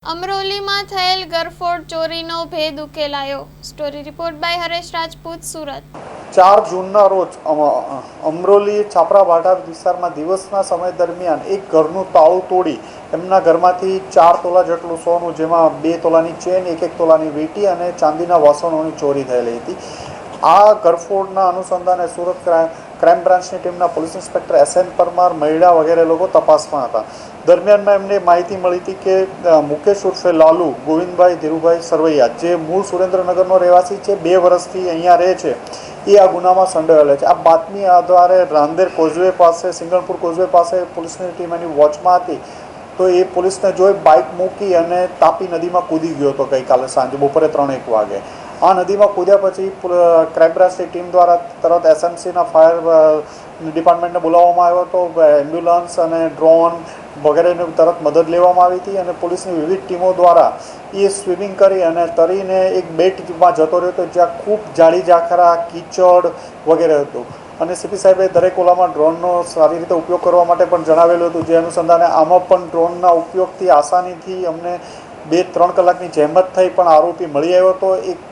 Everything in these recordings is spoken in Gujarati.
અમરોલીમાં થયેલ ગરફોડ ચોરીનો ભેદ ઉકેલાયો. Story report by Haresh Rajput, Surat. 4 જૂનના રોજ અમરોલી છાપરાભાઠા વિસ્તારમાં દિવસના સમય દરમિયાન એક ઘરનું તાળું તોડી એમના ઘરમાંથી 4 તોલા જેટલું સોનું, જેમાં 2 તોલાની ચેન, 1 તોલાની વીંટી અને ચાંદીના વાસણોની ચોરી થયેલી હતી. આ ગરફોડના અનુસંધાને સુરત ક્રાઇમ બ્રાન્ચની ટીમના પોલીસ ઇન્સ્પેક્ટર એસ.એન. પરમાર, મહિડા વગેરે લોકો તપાસમાં હતા. દરમિયાનમાં એમને માહિતી મળી હતી કે મુકેશ ઉર્ફે લાલુ ગોવિંદભાઈ ધીરુભાઈ સરવૈયા, જે મૂળ સુરેન્દ્રનગરનો રહેવાસી છે, 2 વર્ષથી અહીંયા રહે છે, એ આ ગુનામાં સંડોવાયેલા છે. આ બાતમી આધારે રાંદેર કોઝવે પાસે, સિંગણપુર કોઝવે પાસે પોલીસની ટીમ એની વોચમાં હતી. તો એ પોલીસને જોઈ બાઇક મૂકી અને તાપી નદીમાં કૂદી ગયો હતો ગઈકાલે સાંજે બપોરે 3-1 વાગે. આ નદીમાં કૂદ્યા પછી ક્રાઇમ બ્રાન્ચની ટીમ દ્વારા તરત એસએમસીના ફાયર ડિપાર્ટમેન્ટને બોલાવવામાં આવ્યો હતો. એમ્બ્યુલન્સ અને ડ્રોન વગેરેની તરત મદદ લેવામાં આવી હતી અને પોલીસની વિવિધ ટીમો દ્વારા એ સ્વિમિંગ કરી અને તરીને એક બેટમાં જતો રહ્યો હતો, જ્યાં ખૂબ જાડી ઝાખરા, કીચડ વગેરે હતું. અને સીપી સાહેબે દરેક ઓલામાં ડ્રોનનો સારી રીતે ઉપયોગ કરવા માટે પણ જણાવેલું હતું, જે અનુસંધાને આમાં પણ ડ્રોનના ઉપયોગથી આસાનીથી અમને 2-3 કલાકની જહેમત થઈ, પણ આરોપી મળી આવ્યો હતો. એક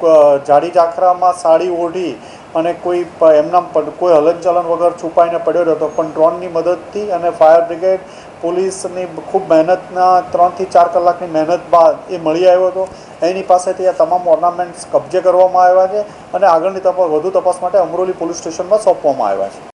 જાડી ઝાખરામાં સાડી ઓઢી અને કોઈ એમના કોઈ હલનચલન વગર છુપાઈને પડ્યો હતો, પણ ડ્રોનની મદદથી અને ફાયર બ્રિગેડ પોલીસની ખૂબ મહેનતના 3 થી 4 કલાકની મહેનત બાદ એ મળી આવ્યો હતો. એની પાસેથી આ તમામ ઓર્નામેન્ટ્સ કબજે કરવામાં આવ્યા છે અને આગળની વધુ તપાસ માટે અમરોલી પોલીસ સ્ટેશનમાં સોંપવામાં આવ્યા છે.